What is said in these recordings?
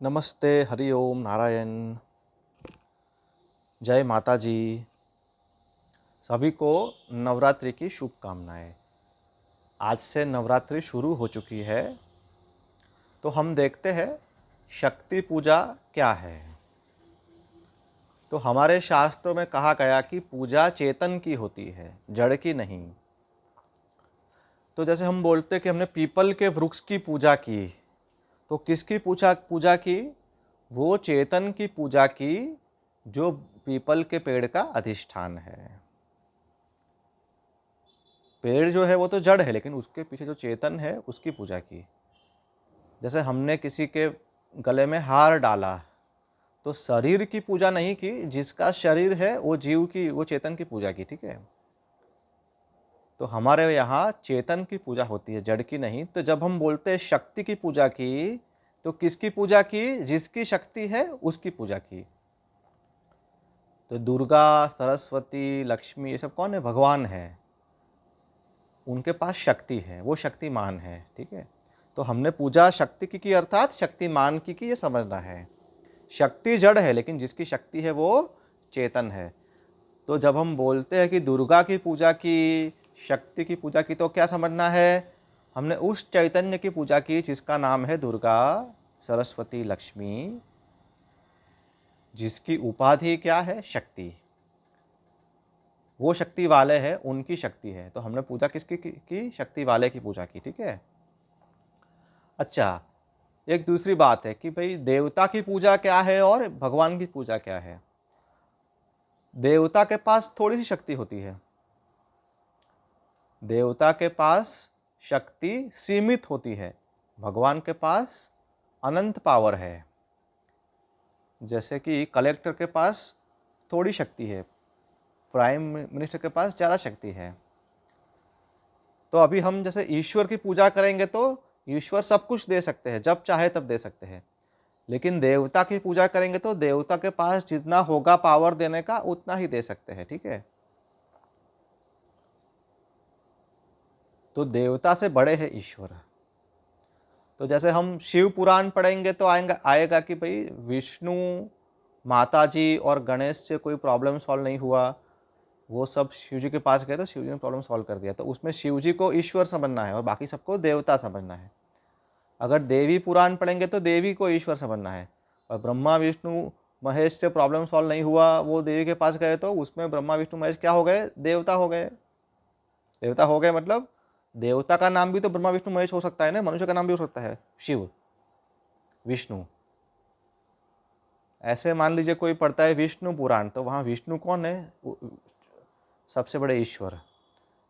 नमस्ते, हरि ओम, नारायण। जय माता जी। सभी को नवरात्रि की शुभकामनाएं। आज से नवरात्रि शुरू हो चुकी है, तो हम देखते हैं शक्ति पूजा क्या है। तो हमारे शास्त्रों में कहा गया कि पूजा चेतन की होती है, जड़ की नहीं। तो जैसे हम बोलते कि हमने पीपल के वृक्ष की पूजा की, तो किसकी पूजा पूजा की? वो चेतन की पूजा की, जो पीपल के पेड़ का अधिष्ठान है। पेड़ जो है वो तो जड़ है, लेकिन उसके पीछे जो चेतन है उसकी पूजा की। जैसे हमने किसी के गले में हार डाला, तो शरीर की पूजा नहीं की, जिसका शरीर है वो जीव की, वो चेतन की पूजा की। ठीक है, तो हमारे यहाँ चेतन की पूजा होती है, जड़ की नहीं। तो जब हम बोलते हैं शक्ति की पूजा की, तो किसकी पूजा की? जिसकी शक्ति है उसकी पूजा की। तो दुर्गा, सरस्वती, लक्ष्मी, ये सब कौन है? भगवान है। उनके पास शक्ति है, वो शक्तिमान है। ठीक है, तो हमने पूजा शक्ति की अर्थात शक्तिमान की, ये समझना है। शक्ति जड़ है, लेकिन जिसकी शक्ति है वो चेतन है। तो जब हम बोलते हैं कि दुर्गा की पूजा की, शक्ति की पूजा की, तो क्या समझना है? हमने उस चैतन्य की पूजा की जिसका नाम है दुर्गा, सरस्वती, लक्ष्मी, जिसकी उपाधि क्या है? शक्ति। वो शक्ति वाले हैं, उनकी शक्ति है। तो हमने पूजा किसकी की? शक्ति वाले की पूजा की। ठीक है। अच्छा, एक दूसरी बात है कि भाई देवता की पूजा क्या है और भगवान की पूजा क्या है। देवता के पास थोड़ी सी शक्ति होती है, देवता के पास शक्ति सीमित होती है। भगवान के पास अनंत पावर है। जैसे कि कलेक्टर के पास थोड़ी शक्ति है, प्राइम मिनिस्टर के पास ज़्यादा शक्ति है। तो अभी हम जैसे ईश्वर की पूजा करेंगे तो ईश्वर सब कुछ दे सकते हैं, जब चाहे तब दे सकते हैं। लेकिन देवता की पूजा करेंगे तो देवता के पास जितना होगा पावर देने का, उतना ही दे सकते हैं। ठीक है, तो देवता से बड़े हैं ईश्वर। तो जैसे हम शिव पुराण पढ़ेंगे तो आएगा कि भाई विष्णु, माता जी और गणेश से कोई प्रॉब्लम सॉल्व नहीं हुआ, वो सब शिव जी के पास गए तो शिव जी ने प्रॉब्लम सॉल्व कर दिया। तो उसमें शिव जी को ईश्वर समझना है और बाकी सबको देवता समझना है। अगर देवी पुराण पढ़ेंगे तो देवी को ईश्वर समझना है। और ब्रह्मा विष्णु महेश से प्रॉब्लम सॉल्व नहीं हुआ, वो देवी के पास गए, तो उसमें ब्रह्मा विष्णु महेश क्या हो गए? देवता हो गए। देवता हो गए मतलब देवता का नाम भी तो ब्रह्मा विष्णु महेश हो सकता है ना, मनुष्य का नाम भी हो सकता है, शिव, विष्णु। ऐसे मान लीजिए कोई पढ़ता है विष्णु पुराण, तो वहाँ विष्णु कौन है? सबसे बड़े ईश्वर।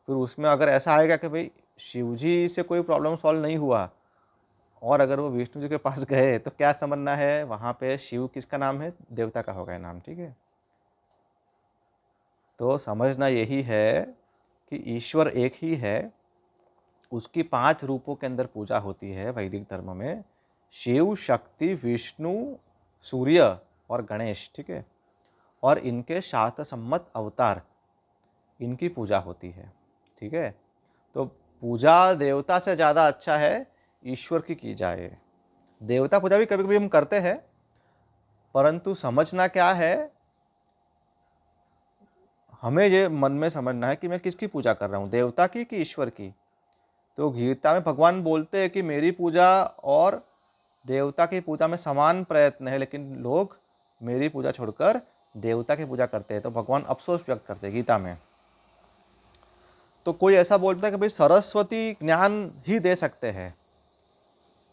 फिर उसमें अगर ऐसा आएगा कि भाई शिव जी से कोई प्रॉब्लम सॉल्व नहीं हुआ और अगर वो विष्णु जी के पास गए, तो क्या समझना है? वहाँ पे शिव किसका नाम है? देवता का हो गया नाम। ठीक है, तो समझना यही है कि ईश्वर एक ही है, उसकी 5 रूपों के अंदर पूजा होती है वैदिक धर्म में। शिव, शक्ति, विष्णु, सूर्य और गणेश। ठीक है, और इनके शास्त्र सम्मत अवतार, इनकी पूजा होती है। ठीक है, तो पूजा देवता से ज़्यादा अच्छा है ईश्वर की जाए। देवता पूजा भी कभी कभी हम करते हैं, परंतु समझना क्या है, हमें ये मन में समझना है कि मैं किसकी पूजा कर रहा हूँ, देवता की कि ईश्वर की। तो गीता में भगवान बोलते हैं कि मेरी पूजा और देवता की पूजा में समान प्रयत्न है, लेकिन लोग मेरी पूजा छोड़कर देवता की पूजा करते हैं। तो भगवान अफसोस व्यक्त करते हैं गीता में। तो कोई ऐसा बोलता है कि भाई सरस्वती ज्ञान ही दे सकते हैं,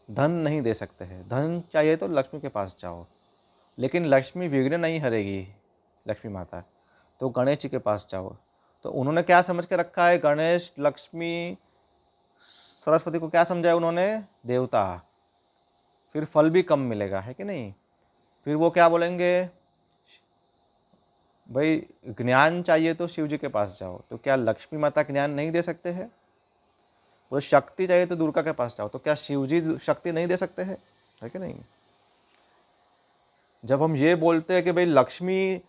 धन नहीं दे सकते हैं। धन चाहिए तो लक्ष्मी के पास जाओ, लेकिन लक्ष्मी विघ्न नहीं हरेगी, लक्ष्मी माता, तो गणेश जी के पास जाओ। तो उन्होंने क्या समझ के रखा है? गणेश, लक्ष्मी, सरस्वती को क्या समझा है उन्होंने? देवता। फिर फल भी कम मिलेगा, है कि नहीं? फिर वो क्या बोलेंगे? भाई ज्ञान चाहिए तो शिव जी के पास जाओ, तो क्या लक्ष्मी माता ज्ञान नहीं दे सकते हैं? वो शक्ति चाहिए तो दुर्गा के पास जाओ, तो क्या शिव जी शक्ति नहीं दे सकते हैं? है कि नहीं? जब हम ये बोलते हैं कि भाई लक्ष्मी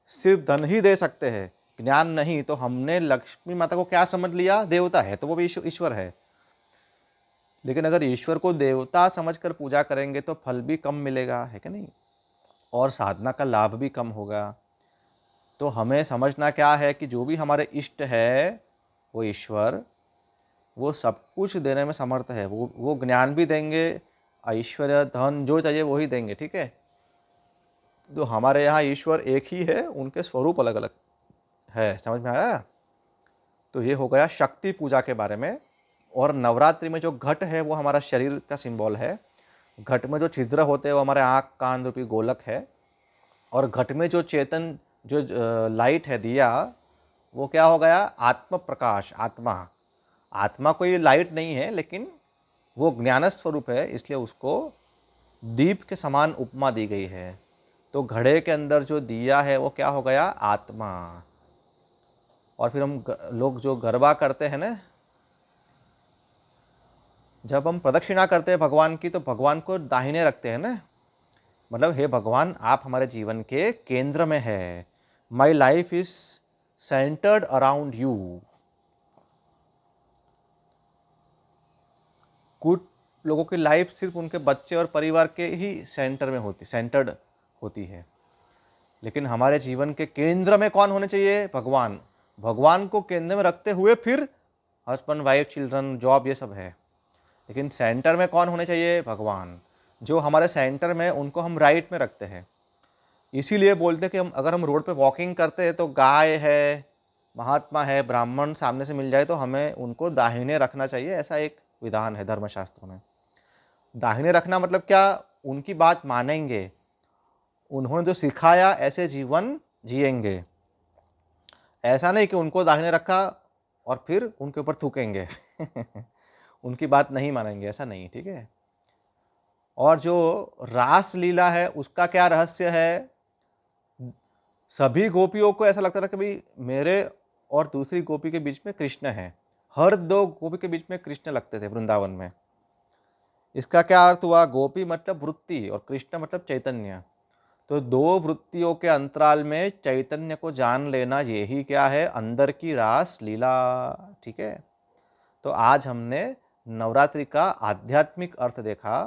सिर्फ धन ही दे सकते हैं, ज्ञान नहीं, तो हमने लक्ष्मी माता को क्या समझ लिया? देवता है, तो वो भी ईश्वर है। लेकिन अगर ईश्वर को देवता समझकर पूजा करेंगे तो फल भी कम मिलेगा, है कि नहीं, और साधना का लाभ भी कम होगा। तो हमें समझना क्या है कि जो भी हमारे इष्ट है वो ईश्वर, वो सब कुछ देने में समर्थ है। वो ज्ञान भी देंगे, ऐश्वर्य धन जो चाहिए वो ही देंगे, ठीक है। तो हमारे यहाँ ईश्वर एक ही है, उनके स्वरूप अलग अलग है। समझ में आया? तो ये हो गया शक्ति पूजा के बारे में। और नवरात्रि में जो घट है वो हमारा शरीर का सिंबल है। घट में जो छिद्र होते हैं वो हमारे आँख कान रूपी गोलक है। और घट में जो चेतन जो लाइट है, दिया, वो क्या हो गया? आत्म प्रकाश, आत्मा। आत्मा कोई लाइट नहीं है, लेकिन वो ज्ञान स्वरूप है, इसलिए उसको दीप के समान उपमा दी गई है। तो घड़े के अंदर जो दिया है वो क्या हो गया? आत्मा। और फिर हम लोग जो गरबा करते हैं ना, जब हम प्रदक्षिणा करते हैं भगवान की, तो भगवान को दाहिने रखते हैं ना, मतलब हे भगवान, आप हमारे जीवन के केंद्र में है। My life is centred around you. कुछ लोगों की लाइफ सिर्फ उनके बच्चे और परिवार के ही सेंटर्ड होती है, लेकिन हमारे जीवन के केंद्र में कौन होने चाहिए? भगवान। भगवान को केंद्र में रखते हुए फिर हस्बैंड वाइफ चिल्ड्रन जॉब ये सब है, लेकिन सेंटर में कौन होने चाहिए? भगवान। जो हमारे सेंटर में, उनको हम राइट में रखते हैं। इसीलिए बोलते हैं कि अगर हम रोड पे वॉकिंग करते हैं तो गाय है, महात्मा है, ब्राह्मण सामने से मिल जाए तो हमें उनको दाहिने रखना चाहिए। ऐसा एक विधान है धर्मशास्त्रों में। दाहिने रखना मतलब क्या? उनकी बात मानेंगे, उन्होंने जो सिखाया ऐसे जीवन जिएंगे। ऐसा नहीं कि उनको दाहिने रखा और फिर उनके ऊपर थूकेंगे उनकी बात नहीं मानेंगे, ऐसा नहीं, ठीक है। और जो रास लीला है उसका क्या रहस्य है? सभी गोपियों को ऐसा लगता था कि भाई मेरे और दूसरी गोपी के बीच में कृष्ण है। हर दो गोपी के बीच में कृष्ण लगते थे वृंदावन में। इसका क्या अर्थ हुआ? गोपी मतलब वृत्ति और कृष्ण मतलब चैतन्य। तो दो वृत्तियों के अंतराल में चैतन्य को जान लेना, यही क्या है? अंदर की रास लीला, ठीक है। तो आज हमने नवरात्रि का आध्यात्मिक अर्थ देखा।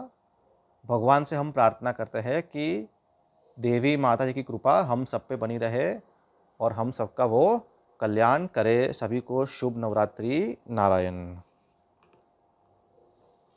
भगवान से हम प्रार्थना करते हैं कि देवी माता जी की कृपा हम सब पे बनी रहे और हम सबका वो कल्याण करे। सभी को शुभ नवरात्रि। नारायण।